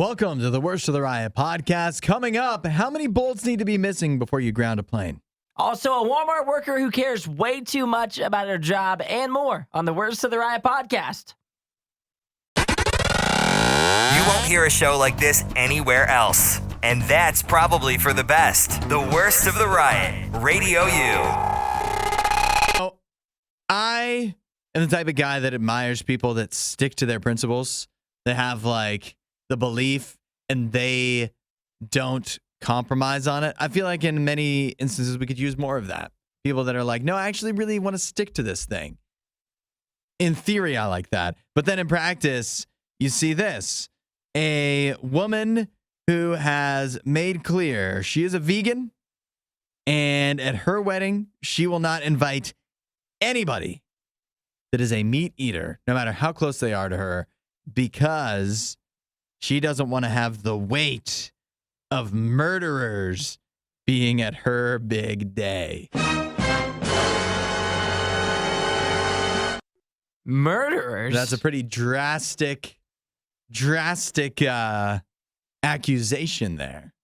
Welcome to the Worst of the Riot podcast. Coming up, how many bolts need to be missing before you ground a plane? Also, a Walmart worker who cares way too much about her job and more on the Worst of the Riot podcast. You won't hear a show like this anywhere else. And that's probably for the best. The Worst of the Riot, Radio U. Oh, I am the type of guy that admires people that stick to their principles. They have like the belief and they don't compromise on it. I feel like in many instances we could use more of that. People that are like, no, I actually really want to stick to this thing. In theory, I like that. But then in practice, you see this. A woman who has made clear she is a vegan, and at her wedding, she will not invite anybody that is a meat eater, no matter how close they are to her, because she doesn't want to have the weight of murderers being at her big day. Murderers? That's a pretty drastic accusation there.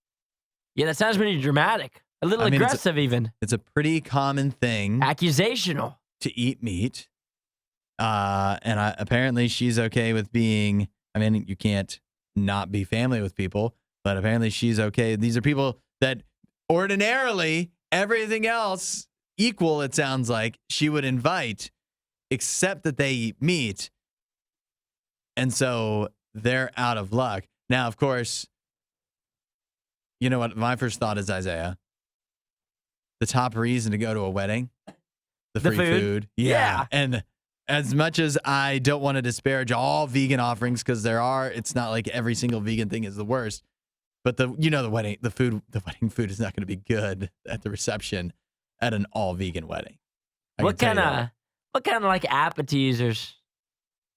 Yeah, that sounds pretty dramatic. A little aggressive even. It's a pretty common thing. Accusational. To eat meat. Apparently she's okay with being, you can't not be family with people, but apparently she's okay. These are people that ordinarily everything else equal, it sounds like, she would invite, except that they eat meat. And so they're out of luck. Now, of course, you know what my first thought is, Isaiah? The top reason to go to a wedding? The free food. Yeah. And as much as I don't want to disparage all vegan offerings, because it's not like every single vegan thing is the worst. But the wedding food is not going to be good at the reception at an all vegan wedding. What kind of like appetizers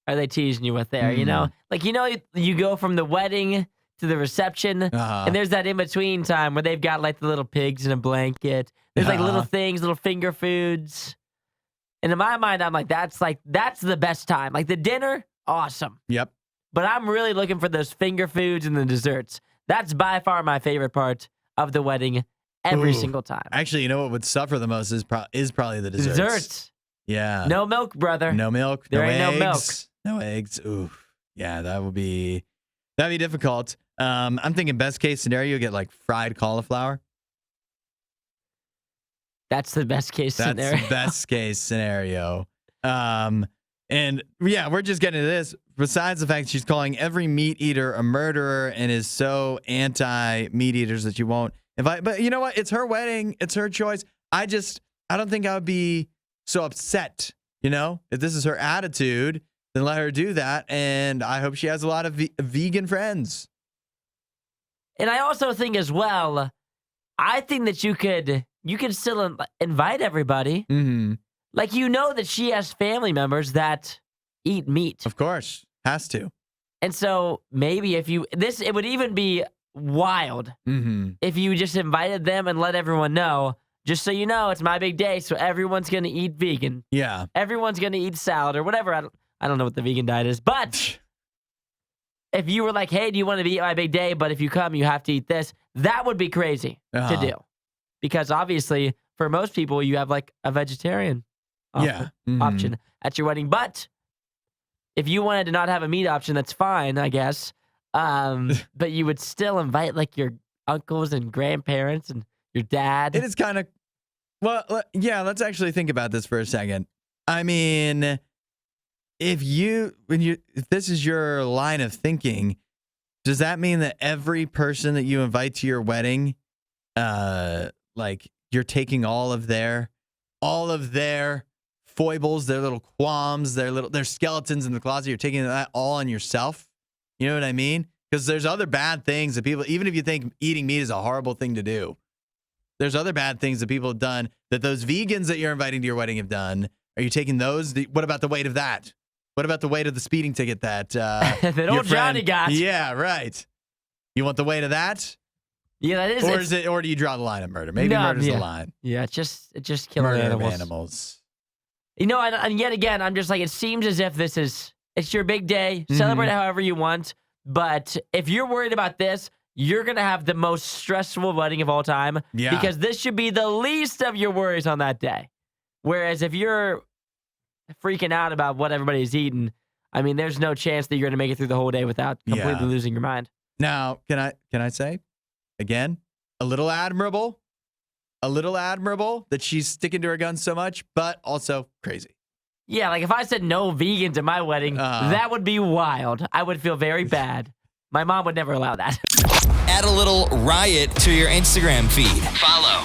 are they teasing you with there? You go from the wedding to the reception, and there's that in between time where they've got like the little pigs in a blanket. There's like little things, little finger foods. And in my mind, I'm like, that's the best time. Like the dinner, awesome. Yep. But I'm really looking for those finger foods and the desserts. That's by far my favorite part of the wedding every single time. Actually, you know what would suffer the most is probably the desserts. Desserts. Yeah. No milk, brother. No milk. There no ain't eggs, no milk. No eggs. Ooh. Yeah, that'd be difficult. I'm thinking best case scenario, you get like fried cauliflower. That's the best case scenario. That's the best case scenario. And yeah, we're just getting to this. Besides the fact she's calling every meat eater a murderer and is so anti-meat eaters that you won't invite. But you know what? It's her wedding. It's her choice. I don't think I would be so upset. If this is her attitude, then let her do that. And I hope she has a lot of vegan friends. And I also think as well, I think that you could still invite everybody. Mm-hmm. Like, that she has family members that eat meat. Of course. Has to. And so maybe it would even be wild if you just invited them and let everyone know, just so you know, it's my big day, so everyone's going to eat vegan. Yeah. Everyone's going to eat salad or whatever. I don't know what the vegan diet is, but if you were like, hey, do you want to be at my big day, but if you come, you have to eat this, that would be crazy to do. Because obviously, for most people, you have like a vegetarian option at your wedding. But if you wanted to not have a meat option, that's fine, I guess. But you would still invite like your uncles and grandparents and your dad. It is kind of, let's actually think about this for a second. I mean, if this is your line of thinking, does that mean that every person that you invite to your wedding, like you're taking all of their foibles, their little qualms, their skeletons in the closet, you're taking that all on yourself? You know what I mean? Because there's other bad things that people, even if you think eating meat is a horrible thing to do, there's other bad things that people have done that those vegans that you're inviting to your wedding have done. Are you taking those? What about the weight of that? What about the weight of the speeding ticket that that old Johnny got? Yeah, right. You want the weight of that? Yeah, that is. Or do you draw the line at murder? Maybe murder's the line. Yeah, it's just killing animals. And yet again, I'm just like, it seems as if it's your big day. Celebrate however you want. But if you're worried about this, you're going to have the most stressful wedding of all time. Yeah. Because this should be the least of your worries on that day. Whereas if you're freaking out about what everybody's eating, I mean, there's no chance that you're going to make it through the whole day without completely losing your mind. Now, can I say, again, a little admirable that she's sticking to her guns so much, but also crazy. Yeah, like if I said no vegans at my wedding, that would be wild. I would feel very bad. My mom would never allow that. Add a little riot to your Instagram feed. Follow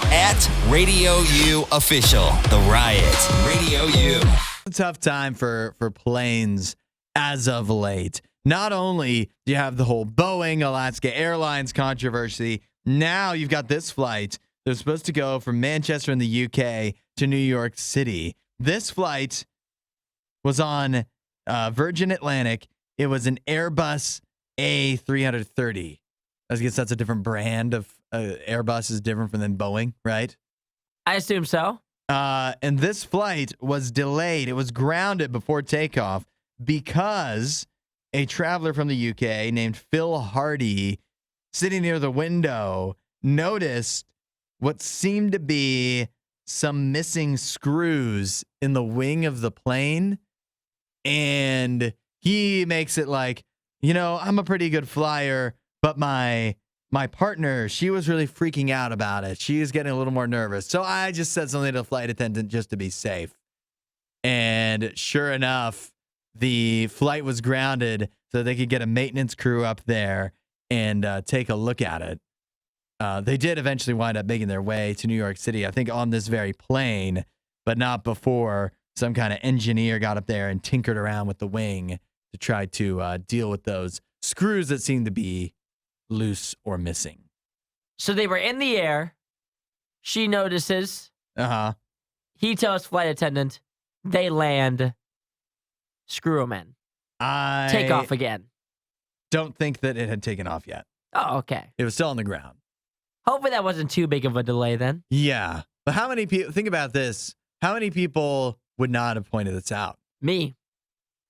@RadioU Official. The Riot. Radio U. A tough time for planes as of late. Not only do you have the whole Boeing Alaska Airlines controversy, now you've got this flight that was supposed to go from Manchester in the UK to New York City. This flight was on Virgin Atlantic. It was an Airbus A330. I guess that's a different brand of Airbus is different from than Boeing, right? I assume so. And this flight was delayed. It was grounded before takeoff because a traveler from the UK named Phil Hardy, sitting near the window, noticed what seemed to be some missing screws in the wing of the plane. And he makes it like, I'm a pretty good flyer, but my partner, she was really freaking out about it. She was getting a little more nervous. So I just said something to the flight attendant just to be safe. And sure enough, the flight was grounded so they could get a maintenance crew up there and take a look at it. They did eventually wind up making their way to New York City, I think on this very plane, but not before some kind of engineer got up there and tinkered around with the wing to try to deal with those screws that seemed to be loose or missing. So they were in the air. She notices. He tells flight attendant. They land. Screw them in. Take off again. Don't think that it had taken off yet. Oh, okay. It was still on the ground. Hopefully that wasn't too big of a delay then. Yeah. But how many people, think about this, how many people would not have pointed this out? Me.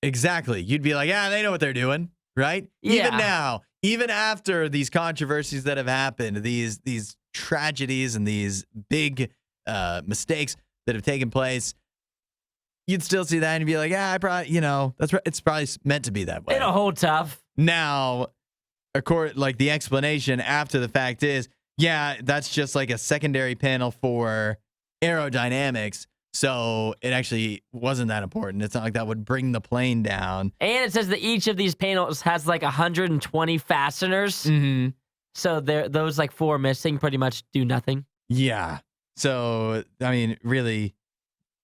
Exactly. You'd be like, yeah, they know what they're doing, right? Yeah. Even now, even after these controversies that have happened, these tragedies and these big mistakes that have taken place, you'd still see that and you'd be like, yeah, I probably, that's right. It's probably meant to be that way. It'll hold tough. Now, like the explanation after the fact is, yeah, that's just like a secondary panel for aerodynamics. So it actually wasn't that important. It's not like that would bring the plane down. And it says that each of these panels has like 120 fasteners. Mm-hmm. So those like 4 missing pretty much do nothing. Yeah. So, I mean, really,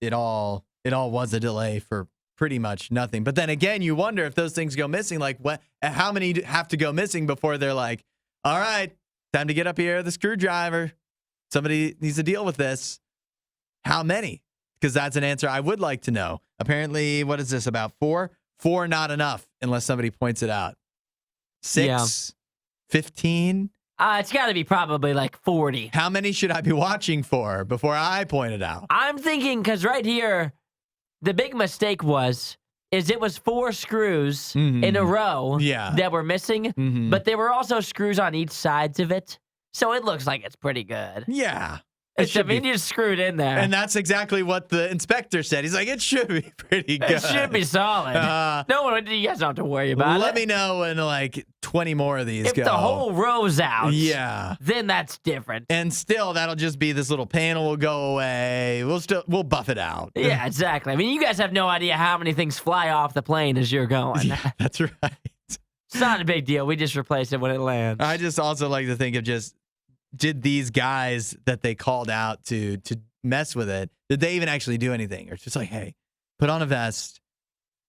it all was a delay for pretty much nothing. But then again, you wonder if those things go missing, like how many have to go missing before they're like, all right, time to get up here, the screwdriver. Somebody needs to deal with this. How many? Because that's an answer I would like to know. Apparently, what is this, about 4? 4 not enough unless somebody points it out. 6? Yeah. 15? It's got to be probably like 40. How many should I be watching for before I point it out? I'm thinking, because right here, the big mistake is it was 4 screws in a row that were missing, but there were also screws on each sides of it. So it looks like it's pretty good. Yeah. It's just screwed in there. And that's exactly what the inspector said. He's like, it should be pretty good. It should be solid. You guys don't have to worry about it. Let me know when like 20 more of these go. If the whole row's out, yeah, then that's different. And still, that'll just be this little panel will go away. We'll buff it out. Yeah, exactly. I mean, you guys have no idea how many things fly off the plane as you're going. Yeah, that's right. It's not a big deal. We just replace it when it lands. I just also like to think of did these guys that they called out to mess with it, did they even actually do anything? Or it's just like, hey, put on a vest.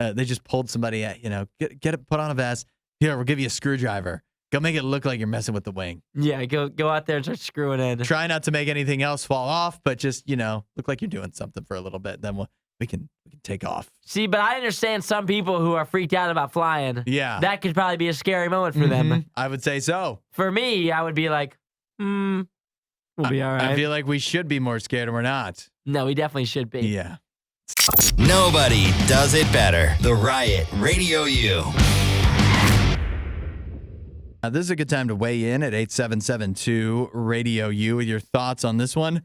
They just pulled somebody at, get it, put on a vest. Here, we'll give you a screwdriver. Go make it look like you're messing with the wing. Yeah, go out there and start screwing in. Try not to make anything else fall off, but just, look like you're doing something for a little bit. Then we can take off. See, but I understand some people who are freaked out about flying. Yeah. That could probably be a scary moment for them. I would say so. For me, I would be like, we'll be all right. I feel like we should be more scared and we're not. No, we definitely should be. Yeah. Nobody does it better. The Riot Radio U. This is a good time to weigh in at 8772 Radio U with your thoughts on this one.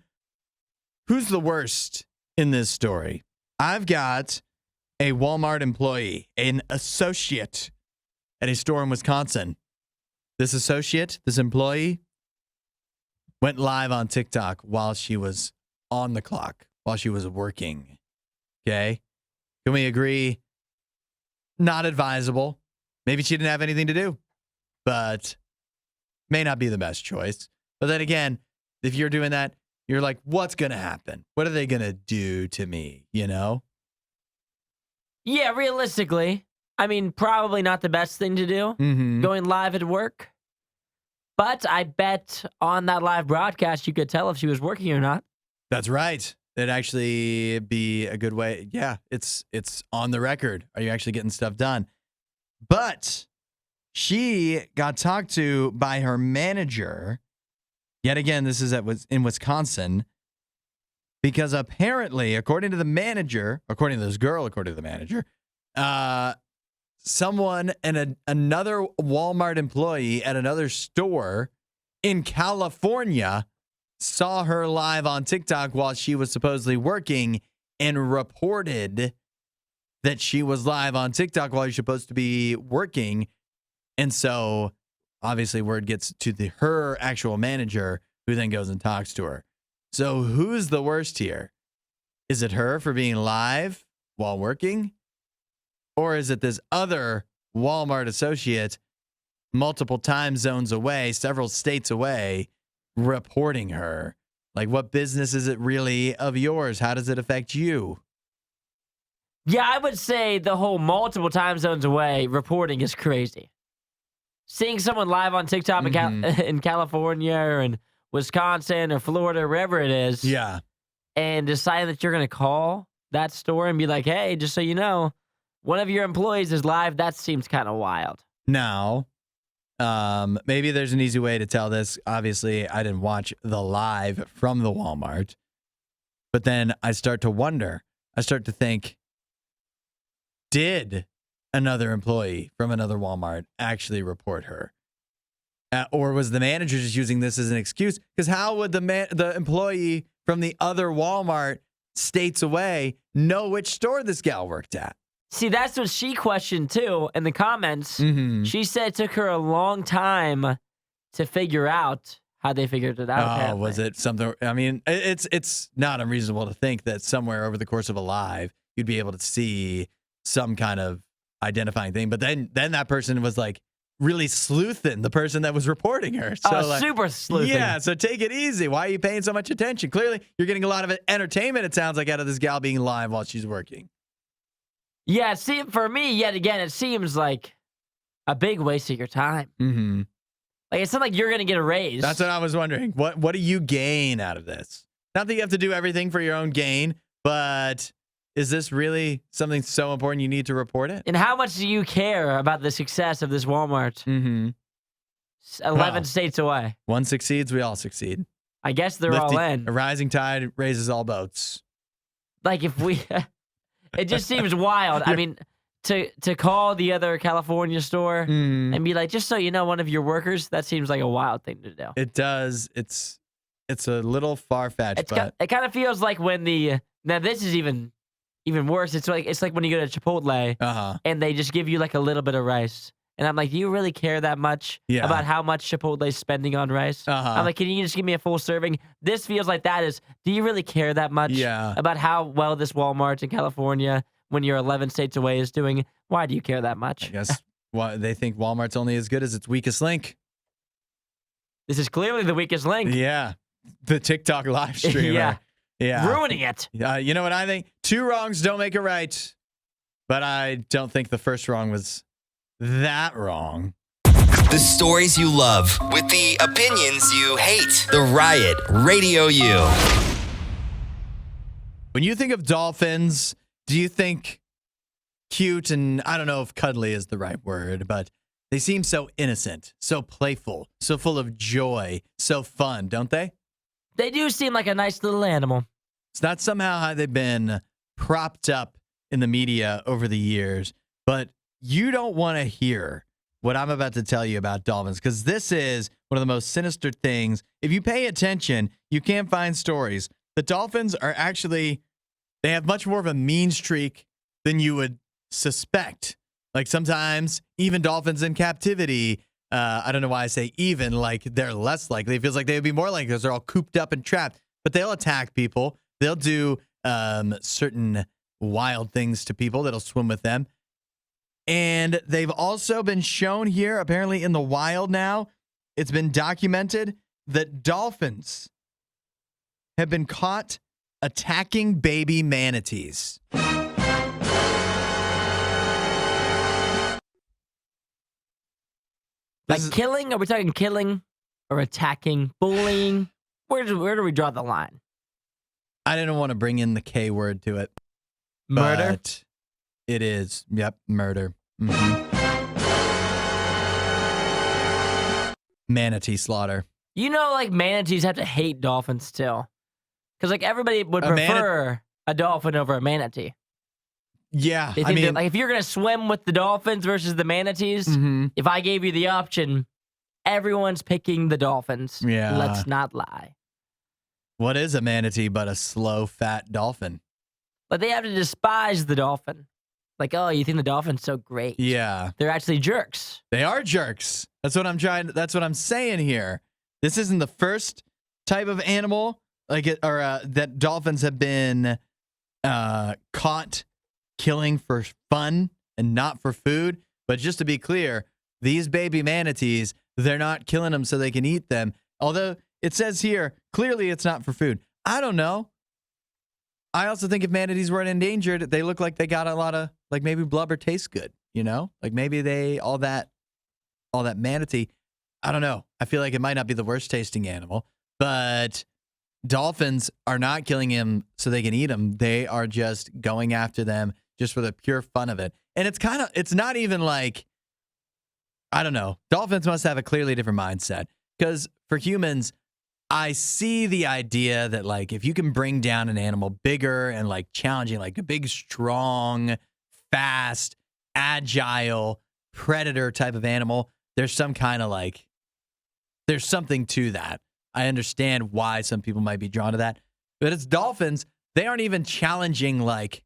Who's the worst in this story? I've got a Walmart employee, an associate at a store in Wisconsin. This employee, went live on TikTok while she was on the clock, while she was working. Okay? Can we agree? Not advisable. Maybe she didn't have anything to do, but may not be the best choice. But then again, if you're doing that, you're like, what's going to happen? What are they going to do to me? You know? Yeah, realistically, I mean, probably not the best thing to do, going live at work. But I bet on that live broadcast, you could tell if she was working or not. That's right. It'd actually be a good way. Yeah, it's on the record. Are you actually getting stuff done? But she got talked to by her manager. Yet again, this is in Wisconsin. Because apparently, according to the manager, according to the manager, someone and another Walmart employee at another store in California saw her live on TikTok while she was supposedly working and reported that she was live on TikTok while you're supposed to be working. And so obviously word gets to her actual manager, who then goes and talks to her. So who's the worst here? Is it her for being live while working? Or is it this other Walmart associate multiple time zones away, several states away, reporting her? Like, what business is it really of yours? How does it affect you? Yeah, I would say the whole multiple time zones away reporting is crazy. Seeing someone live on TikTok in California or in Wisconsin or Florida, or wherever it is, yeah, and deciding that you're going to call that store and be like, hey, just so you know, one of your employees is live, that seems kind of wild. Now, maybe there's an easy way to tell this. Obviously, I didn't watch the live from the Walmart, but then I start to wonder. I start to think, did another employee from another Walmart actually report her? Or was the manager just using this as an excuse? Because how would the employee from the other Walmart states away know which store this gal worked at? See, that's what she questioned, too, in the comments. She said it took her a long time to figure out how they figured it out. Apparently. Was it something? I mean, it's not unreasonable to think that somewhere over the course of a live, you'd be able to see some kind of identifying thing. But then that person was like really sleuthing the person that was reporting her. So super sleuthing. Yeah, so take it easy. Why are you paying so much attention? Clearly, you're getting a lot of entertainment, it sounds like, out of this gal being live while she's working. Yeah, see, for me, yet again, it seems like a big waste of your time. Like, it's not like you're going to get a raise. That's what I was wondering. What do you gain out of this? Not that you have to do everything for your own gain, but is this really something so important you need to report it? And how much do you care about the success of this Walmart? 11 states away. One succeeds, we all succeed. I guess they're all in. A rising tide raises all boats. Like, if we... It just seems wild. I mean, to call the other California store and be like, just so you know, one of your workers, that seems like a wild thing to do. It does. It's a little far-fetched, but... It kind of feels like when now this is even worse. It's like when you go to Chipotle and they just give you like a little bit of rice. And I'm like, do you really care that much about how much Chipotle's spending on rice? I'm like, can you just give me a full serving? This feels like that is, do you really care that much about how well this Walmart in California, when you're 11 states away, is doing? Why do you care that much? I guess they think Walmart's only as good as its weakest link. This is clearly the weakest link. Yeah. The TikTok live streamer. Yeah. Ruining it. You know what I think? 2 wrongs don't make a right. But I don't think the first wrong was that wrong. The stories you love with the opinions you hate. The Riot Radio U. When you think of dolphins, do you think cute? And I don't know if cuddly is the right word, but they seem so innocent, so playful, so full of joy, so fun, don't they? They do seem like a nice little animal. It's not somehow how they've been propped up in the media over the years, but you don't want to hear what I'm about to tell you about dolphins, because this is one of the most sinister things. If you pay attention, you can find stories. The dolphins are actually, they have much more of a mean streak than you would suspect. Like sometimes even dolphins in captivity, I don't know why I say even, like they're less likely. It feels like they would be more likely because they're all cooped up and trapped, but they'll attack people. They'll do certain wild things to people that'll swim with them. And they've also been shown here, apparently in the wild now, it's been documented that dolphins have been caught attacking baby manatees. Like killing? Are we talking killing or attacking, bullying? Where do we draw the line? I didn't want to bring in the K word to it. Murder? But it is. Yep, murder. Mm-hmm. Manatee slaughter. You know, like manatees have to hate dolphins still. Because like everybody would prefer a dolphin over a manatee. Yeah, They think that, like if you're going to swim with the dolphins versus the manatees, if I gave you the option, everyone's picking the dolphins. Yeah. Let's not lie. What is a manatee but a slow, fat dolphin? But they have to despise the dolphin. Like, oh, you think the dolphin's so great. Yeah. They're actually jerks. They are jerks. That's what I'm saying here. This isn't the first type of animal that dolphins have been caught killing for fun and not for food. But just to be clear, these baby manatees, they're not killing them so they can eat them. Although it says here, clearly it's not for food. I don't know. I also think if manatees weren't endangered, they look like they got a lot of, like maybe blubber tastes good, you know? Like maybe all that manatee, I don't know. I feel like it might not be the worst tasting animal, but dolphins are not killing him so they can eat them. They are just going after them just for the pure fun of it. And it's not even like, I don't know. Dolphins must have a clearly different mindset because for humans, I see the idea that like if you can bring down an animal bigger and like challenging, like a big, strong, fast, agile predator type of animal, there's some kind of like, there's something to that. I understand why some people might be drawn to that, but it's dolphins. They aren't even challenging. Like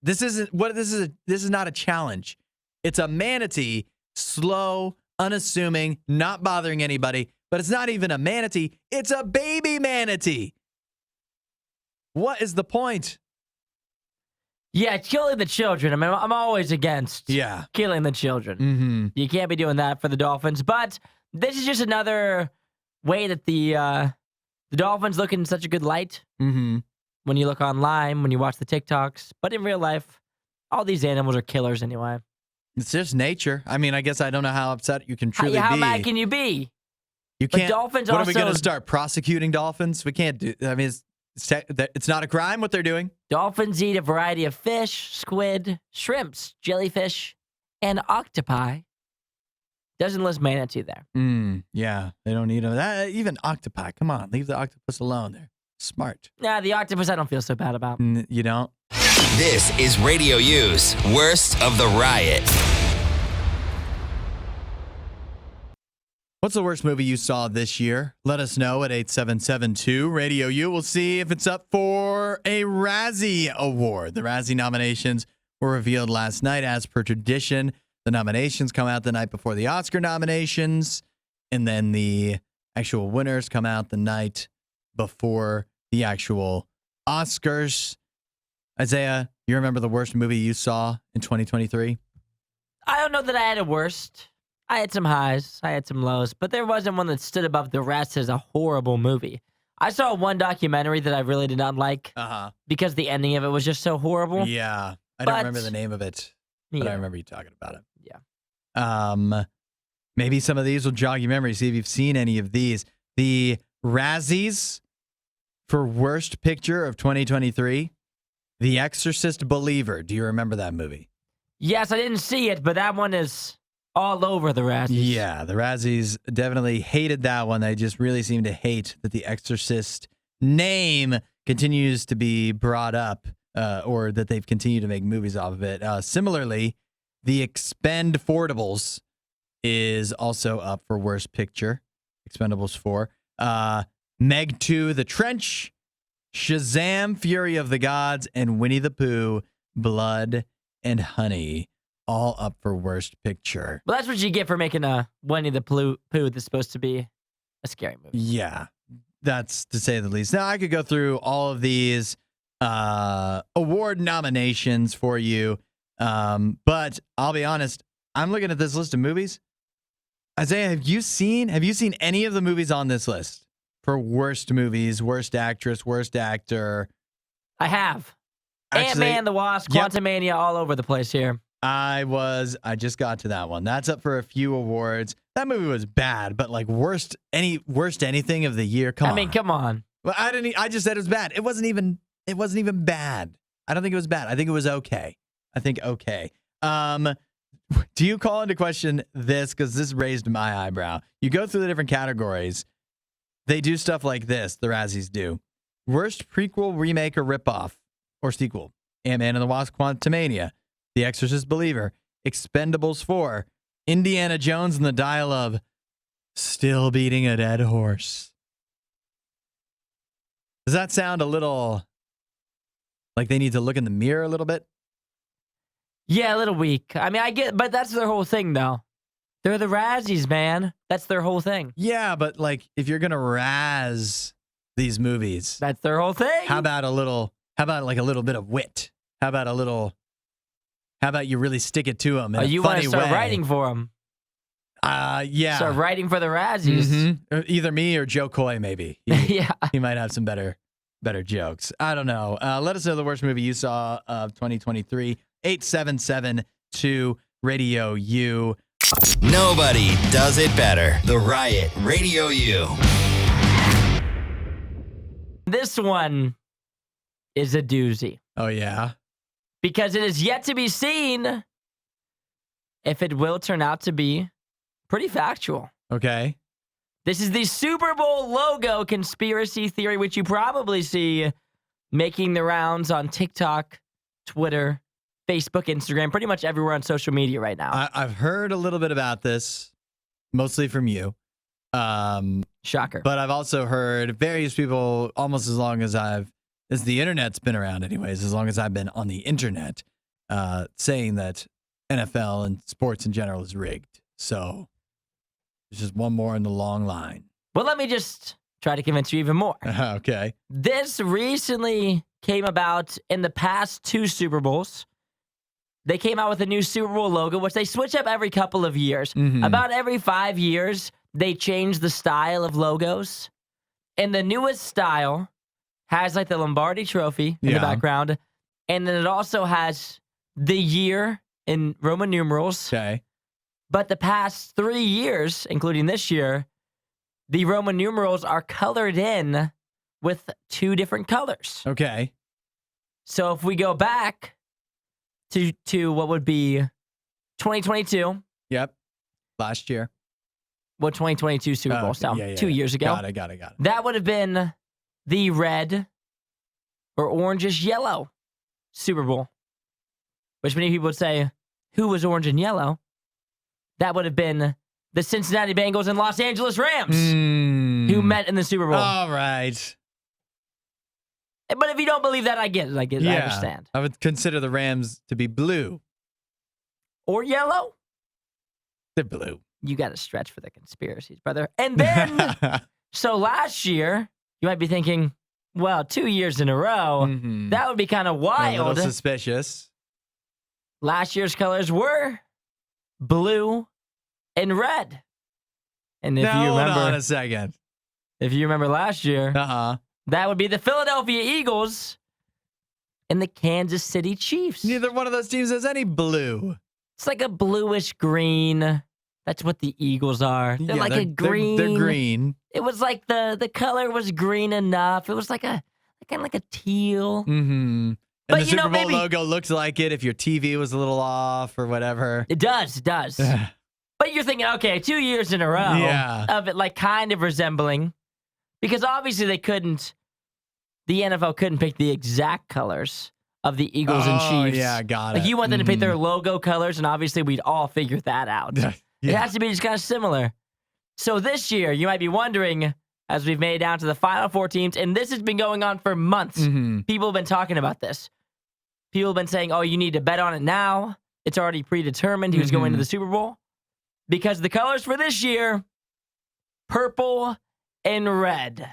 this is not a challenge. It's a manatee, slow, unassuming, not bothering anybody. But it's not even a manatee. It's a baby manatee. What is the point? Yeah, killing the children. I mean, I'm always against killing the children. Mm-hmm. You can't be doing that for the dolphins. But this is just another way that the dolphins look in such a good light. Mm-hmm. When you look online, when you watch the TikToks. But in real life, all these animals are killers anyway. It's just nature. I mean, I guess I don't know how upset you can truly be. How mad can you be? You can't. But dolphins what also, are we going to start prosecuting dolphins? We can't do. I mean, it's not a crime what they're doing. Dolphins eat a variety of fish, squid, shrimps, jellyfish, and octopi. Doesn't list manatee there. Yeah, they don't eat them. Even octopi. Come on, leave the octopus alone. They're smart. Nah, the octopus I don't feel so bad about. You don't? This is Radio U's Worst of the Riot. What's the worst movie you saw this year? Let us know at 8772 Radio U. We'll see if it's up for a Razzie Award. The Razzie nominations were revealed last night. As per tradition, the nominations come out the night before the Oscar nominations, and then the actual winners come out the night before the actual Oscars. Isaiah, you remember the worst movie you saw in 2023? I don't know that I had a worst. I had some highs, I had some lows, but there wasn't one that stood above the rest as a horrible movie. I saw one documentary that I really did not like because the ending of it was just so horrible. Yeah, I don't remember the name of it, but I remember you talking about it. Yeah. Maybe some of these will jog your memory. See if you've seen any of these. The Razzies for Worst Picture of 2023, The Exorcist Believer. Do you remember that movie? Yes, I didn't see it, but that one is all over the Razzies. Yeah, the Razzies definitely hated that one. They just really seem to hate that the Exorcist name continues to be brought up or that they've continued to make movies off of it. Similarly, the Expendables is also up for Worst Picture. Expendables 4. Meg 2, The Trench, Shazam, Fury of the Gods, and Winnie the Pooh, Blood and Honey, all up for Worst Picture. Well, that's what you get for making a Winnie the Pooh that's supposed to be a scary movie. Yeah, that's to say the least. Now, I could go through all of these award nominations for you, but I'll be honest, I'm looking at this list of movies. Isaiah, have you seen any of the movies on this list for worst movies, worst actress, worst actor? I have. Actually, Ant-Man, the Wasp, Quantumania, all over the place here. I just got to that one. That's up for a few awards. That movie was bad, but like worst anything of the year. Come on. I mean, come on. Well, I just said it was bad. It wasn't even bad. I don't think it was bad. I think it was okay. Okay. Do you call into question this? Because this raised my eyebrow. You go through the different categories. They do stuff like this. The Razzies do. Worst prequel, remake, or ripoff, or sequel. Ant-Man and the Wasp: Quantumania, The Exorcist Believer, Expendables 4, Indiana Jones and the Dial of Still Beating a Dead Horse. Does that sound a little like they need to look in the mirror a little bit? Yeah, a little weak. I mean, I get, but that's their whole thing, though. They're the Razzies, man. That's their whole thing. Yeah, but like if you're gonna razz these movies, That's their whole thing. how about like a little bit of wit? How about you really stick it to them in a you want funny to start way? writing for them? Yeah. Start writing for the Razzies. Mhm. Either me or Joe Coy, maybe. Yeah. He might have some better jokes. I don't know. Let us know the worst movie you saw of 2023. 877-2 Radio U. Nobody does it better. The Riot Radio U. This one is a doozy Oh yeah. because it is yet to be seen if it will turn out to be pretty factual. Okay. This is the Super Bowl logo conspiracy theory, which you probably see making the rounds on TikTok, Twitter, Facebook, Instagram, pretty much everywhere on social media right now. I've heard a little bit about this, mostly from you. Shocker. But I've also heard various people almost as long as the internet's been around anyways, as long as I've been on the internet, saying that NFL and sports in general is rigged. So there's just one more in the long line. Well, let me just try to convince you even more. Okay. This recently came about in the past 2 Super Bowls. They came out with a new Super Bowl logo, which they switch up every couple of years. Mhm. About every 5 years, they change the style of logos. And the newest style has like the Lombardi trophy in the background. And then it also has the year in Roman numerals. Okay. But the past 3 years, including this year, the Roman numerals are colored in with 2 different colors. Okay. So if we go back to what would be 2022, Yep. Last year. 2022 Super Bowl, so 2 years ago. Got it. That would have been the red or orangish yellow Super Bowl, which many people would say, who was orange and yellow? That would have been the Cincinnati Bengals and Los Angeles Rams who met in the Super Bowl. All right. But if you don't believe that, I get it. I understand. I would consider the Rams to be blue. Or yellow. They're blue. You got to stretch for the conspiracies, brother. And then, so last year, you might be thinking, well, 2 years in a row, that would be kind of A wild. little suspicious. Last year's colors were blue and red. And if you Hold remember, on a second. if you remember last year, that would be the Philadelphia Eagles and the Kansas City Chiefs. Neither one of those teams has any blue. It's like a bluish green. That's what the Eagles are. They're like a green. They're green. It was like the color was green enough. It was like kind of like a teal. Mm-hmm. But And the Super Bowl maybe logo looks like it if your TV was a little off or whatever. It does. But you're thinking, okay, 2 years in a row of it like kind of resembling. Because obviously the NFL couldn't pick the exact colors of the Eagles and Chiefs. Yeah, got it. Like you want them to pick their logo colors, and obviously we'd all figure that out. It has to be just kind of similar. So this year, you might be wondering, as we've made it down to the final 4 teams, and this has been going on for months. People have been talking about this. People have been saying, oh, you need to bet on it now. It's already predetermined who's going to the Super Bowl. Because the colors for this year, purple and red.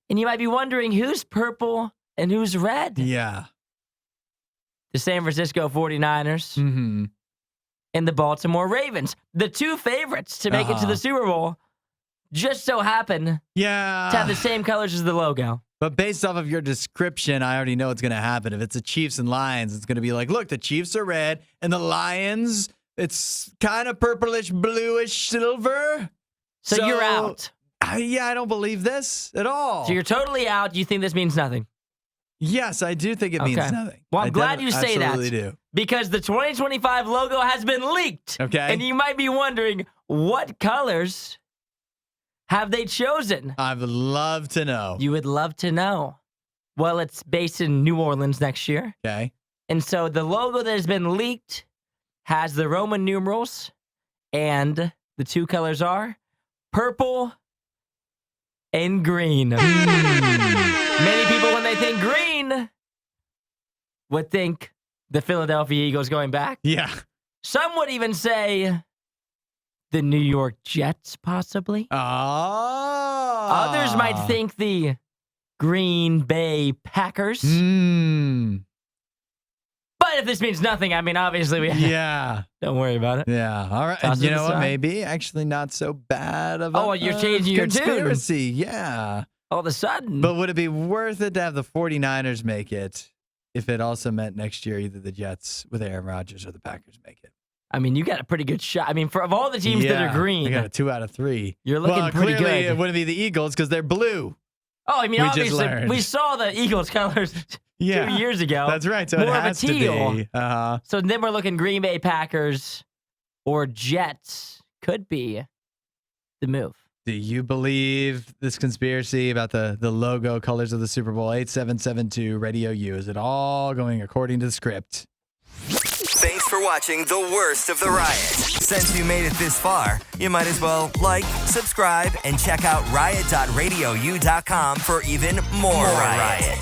And you might be wondering, who's purple and who's red? Yeah. The San Francisco 49ers and the Baltimore Ravens. The 2 favorites to make it to the Super Bowl just so happen to have the same colors as the logo. But based off of your description, I already know what's going to happen. If it's the Chiefs and Lions, it's going to be like, look, the Chiefs are red, and the Lions, it's kind of purplish, bluish, silver. So you're out. I don't believe this at all. So you're totally out. You think this means nothing? Yes, I do think it means nothing. Well, I'm glad you say that. Absolutely do. Because the 2025 logo has been leaked. Okay. And you might be wondering, what colors have they chosen? I would love to know. You would love to know. Well, it's based in New Orleans next year. Okay. And so the logo that has been leaked has the Roman numerals, and the 2 colors are purple and green. Many people, when they think green, would think the Philadelphia Eagles going back. Yeah. Some would even say the New York Jets, possibly. Oh. Others might think the Green Bay Packers. But if this means nothing, I mean, obviously we don't worry about it. Yeah. All right. Toss You it know what? aside. Maybe actually not so bad of a Oh, you're changing your tune. conspiracy. Yeah. All of a sudden. But would it be worth it to have the 49ers make it if it also meant next year either the Jets with Aaron Rodgers or the Packers make it? I mean, you got a pretty good shot. I mean, of all the teams that are green, I got a 2 out of 3. You're looking pretty clearly good. It wouldn't be the Eagles because they're blue. Oh, I mean, We just obviously, learned. we saw the Eagles colors 2 years ago. That's right. So More it of a has to teal. be. So then we're looking Green Bay Packers or Jets could be the move. Do you believe this conspiracy about the logo colors of the Super Bowl? 8772 Radio U. Is it all going according to the script? Thanks for watching the worst of the riot. Since you made it this far, you might as well like, subscribe, and check out riot.radiou.com for even more riot.